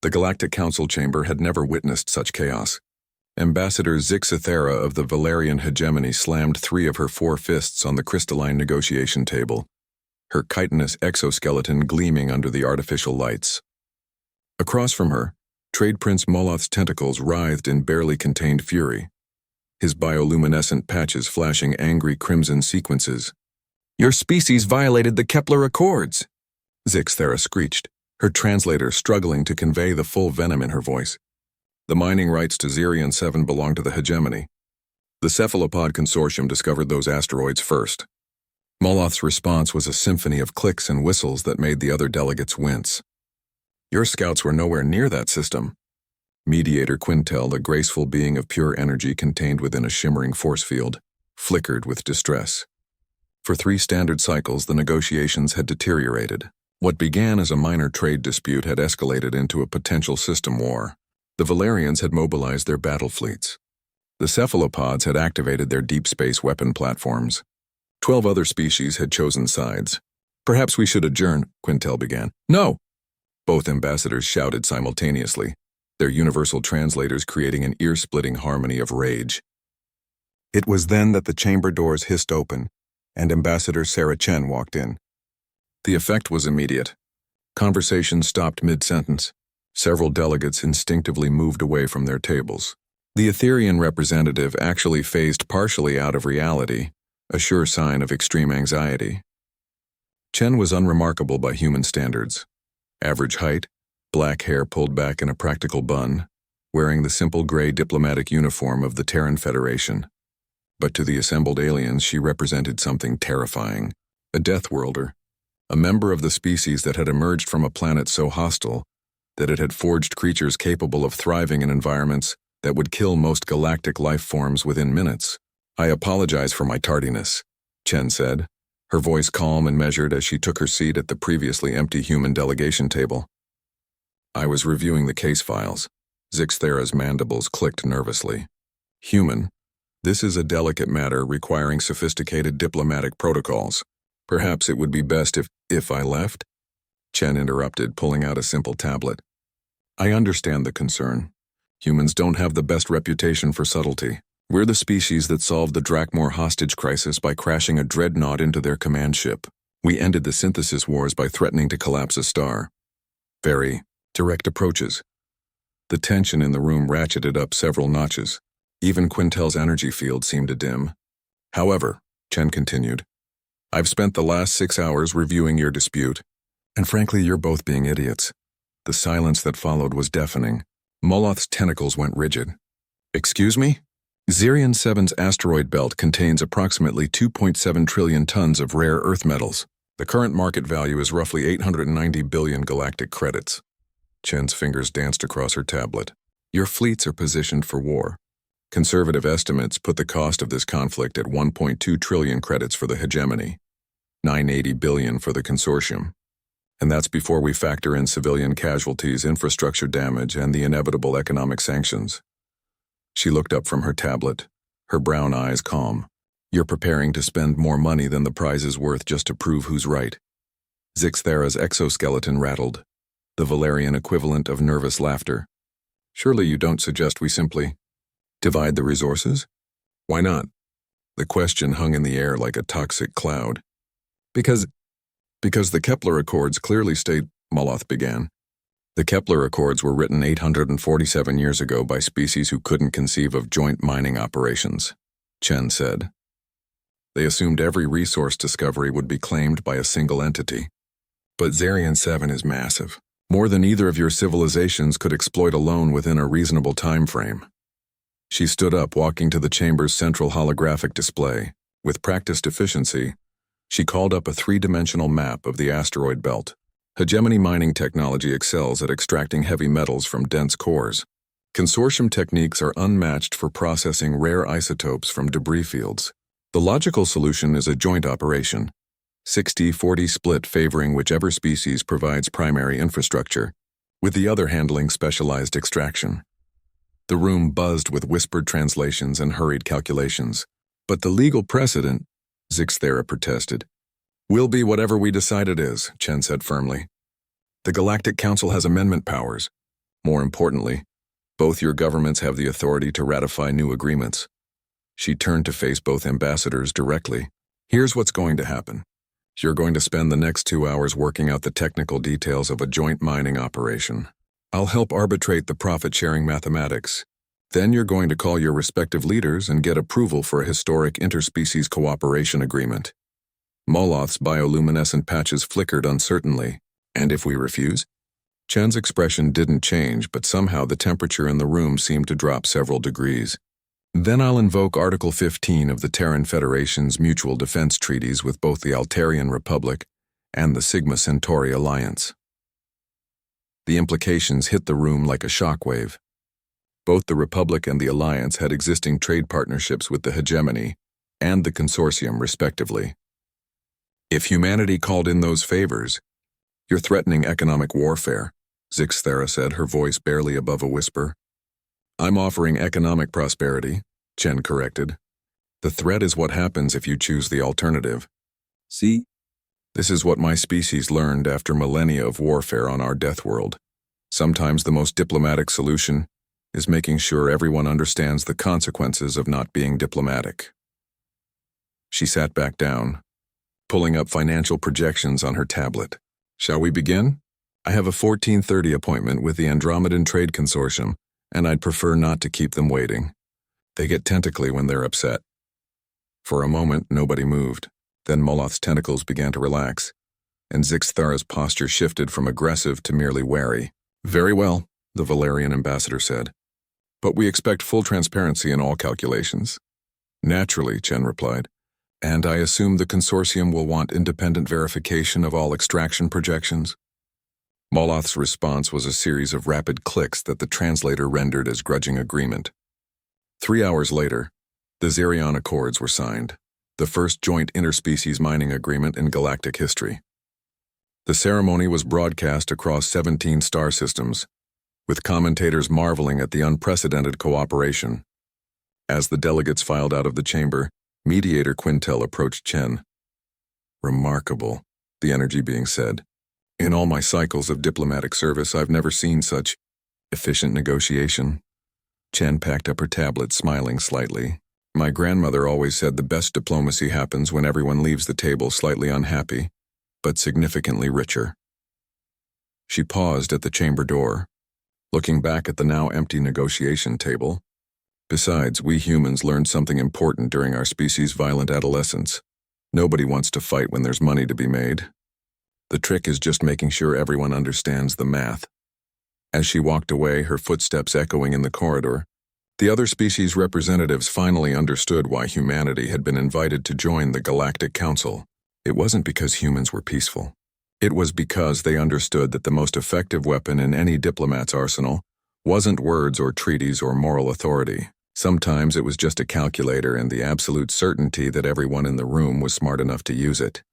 The Galactic Council chamber had never witnessed such chaos. Ambassador Zixithera of the Valerian hegemony slammed 3 of her 4 fists on the crystalline negotiation table, her chitinous exoskeleton gleaming under the artificial lights. Across from her, Trade Prince Moloth's tentacles writhed in barely contained fury, his bioluminescent patches flashing angry crimson sequences. "Your species violated the Kepler Accords," Zixithera screeched, her translator struggling to convey the full venom in her voice. The mining rights to Zirion 7 belong to the hegemony. The Cephalopod Consortium discovered those asteroids first. Moloth's response was a symphony of clicks and whistles that made the other delegates wince. "Your scouts were nowhere near that system." Mediator Quintel, a graceful being of pure energy contained within a shimmering force field, flickered with distress. For 3 standard cycles, the negotiations had deteriorated. What began as a minor trade dispute had escalated into a potential system war. The Valerians had mobilized their battle fleets. The cephalopods had activated their deep space weapon platforms. 12 other species had chosen sides. "Perhaps we should adjourn," Quintel began. "No!" Both ambassadors shouted simultaneously, their universal translators creating an ear-splitting harmony of rage. It was then that the chamber doors hissed open, and Ambassador Sarah Chen walked in. The effect was immediate. Conversation stopped mid-sentence. Several delegates instinctively moved away from their tables. The Etherian representative actually phased partially out of reality, a sure sign of extreme anxiety. Chen was unremarkable by human standards. Average height, black hair pulled back in a practical bun, wearing the simple gray diplomatic uniform of the Terran Federation. But to the assembled aliens she represented something terrifying. A Deathworlder, a member of the species that had emerged from a planet so hostile that it had forged creatures capable of thriving in environments that would kill most galactic life forms within minutes. "I apologize for my tardiness," Chen said, her voice calm and measured as she took her seat at the previously empty human delegation table. "I was reviewing the case files." Zixithera's mandibles clicked nervously. "Human, this is a delicate matter requiring sophisticated diplomatic protocols. Perhaps it would be best if I left?" Chen interrupted, pulling out a simple tablet. "I understand the concern. Humans don't have the best reputation for subtlety. We're the species that solved the Drakmor hostage crisis by crashing a dreadnought into their command ship. We ended the synthesis wars by threatening to collapse a star. Very direct approaches." The tension in the room ratcheted up several notches. Even Quintel's energy field seemed to dim. "However," Chen continued, "I've spent the last 6 hours reviewing your dispute, and frankly you're both being idiots." The silence that followed was deafening. Moloth's tentacles went rigid. "Excuse me?" Zirion 7's asteroid belt contains approximately 2.7 trillion tons of rare earth metals. The current market value is roughly 890 billion galactic credits. Chen's fingers danced across her tablet. "Your fleets are positioned for war. Conservative estimates put the cost of this conflict at 1.2 trillion credits for the hegemony, 980 billion for the consortium. And that's before we factor in civilian casualties, infrastructure damage, and the inevitable economic sanctions." She looked up from her tablet, her brown eyes calm. "You're preparing to spend more money than the prize is worth just to prove who's right." Zixithera's exoskeleton rattled, the Valerian equivalent of nervous laughter. "Surely you don't suggest we simply divide the resources?" "Why not?" The question hung in the air like a toxic cloud. Because the Kepler Accords clearly state," Moloth began. "The Kepler Accords were written 847 years ago by species who couldn't conceive of joint mining operations," Chen said. "They assumed every resource discovery would be claimed by a single entity. But Zirion 7 is massive, more than either of your civilizations could exploit alone within a reasonable time frame." She stood up, walking to the chamber's central holographic display. With practiced efficiency, she called up a 3-dimensional map of the asteroid belt. Hegemony mining technology excels at extracting heavy metals from dense cores. Consortium techniques are unmatched for processing rare isotopes from debris fields. The logical solution is a joint operation, 60-40 split favoring whichever species provides primary infrastructure, with the other handling specialized extraction. The room buzzed with whispered translations and hurried calculations. "But the legal precedent," Zixithera protested. "Will be whatever we decide it is," Chen said firmly. "The Galactic Council has amendment powers. More importantly, both your governments have the authority to ratify new agreements. She turned to face both ambassadors directly. Here's what's going to happen. You're going to spend the next 2 hours working out the technical details of a joint mining operation. I'll help arbitrate the profit-sharing mathematics. Then you're going to call your respective leaders and get approval for a historic interspecies cooperation agreement. Moloth's bioluminescent patches flickered uncertainly. And if we refuse? Chen's expression didn't change, but somehow the temperature in the room seemed to drop several degrees. Then I'll invoke Article 15 of the Terran Federation's mutual defense treaties with both the Altarian Republic and the Sigma Centauri Alliance. The implications hit the room like a shockwave. Both the Republic and the Alliance had existing trade partnerships with the Hegemony and the Consortium, respectively. If humanity called in those favors, you're threatening economic warfare, Zixthera said, her voice barely above a whisper. I'm offering economic prosperity, Chen corrected. The threat is what happens if you choose the alternative. See? This is what my species learned after millennia of warfare on our death world. Sometimes the most diplomatic solution is making sure everyone understands the consequences of not being diplomatic. She sat back down, pulling up financial projections on her tablet. Shall we begin? I have a 14:30 appointment with the Andromedan Trade Consortium, and I'd prefer not to keep them waiting. They get tentacly when they're upset. For a moment, nobody moved. Then Moloth's tentacles began to relax, and Zixthara's posture shifted from aggressive to merely wary. Very well, the Valerian ambassador said. But we expect full transparency in all calculations. Naturally, Chen replied. And I assume the consortium will want independent verification of all extraction projections? Moloth's response was a series of rapid clicks that the translator rendered as grudging agreement. 3 hours later, the Xerion Accords were signed, the first joint interspecies mining agreement in galactic history. The ceremony was broadcast across 17 star systems, with commentators marveling at the unprecedented cooperation. As the delegates filed out of the chamber, Mediator Quintel approached Chen. Remarkable, the energy being said. In all my cycles of diplomatic service, I've never seen such efficient negotiation. Chen packed up her tablet, smiling slightly. My grandmother always said the best diplomacy happens when everyone leaves the table slightly unhappy, but significantly richer. She paused at the chamber door, looking back at the now empty negotiation table. Besides, we humans learned something important during our species' violent adolescence. Nobody wants to fight when there's money to be made. The trick is just making sure everyone understands the math. As she walked away, her footsteps echoing in the corridor, the other species representatives finally understood why humanity had been invited to join the Galactic Council. It wasn't because humans were peaceful. It was because they understood that the most effective weapon in any diplomat's arsenal wasn't words or treaties or moral authority. Sometimes it was just a calculator and the absolute certainty that everyone in the room was smart enough to use it.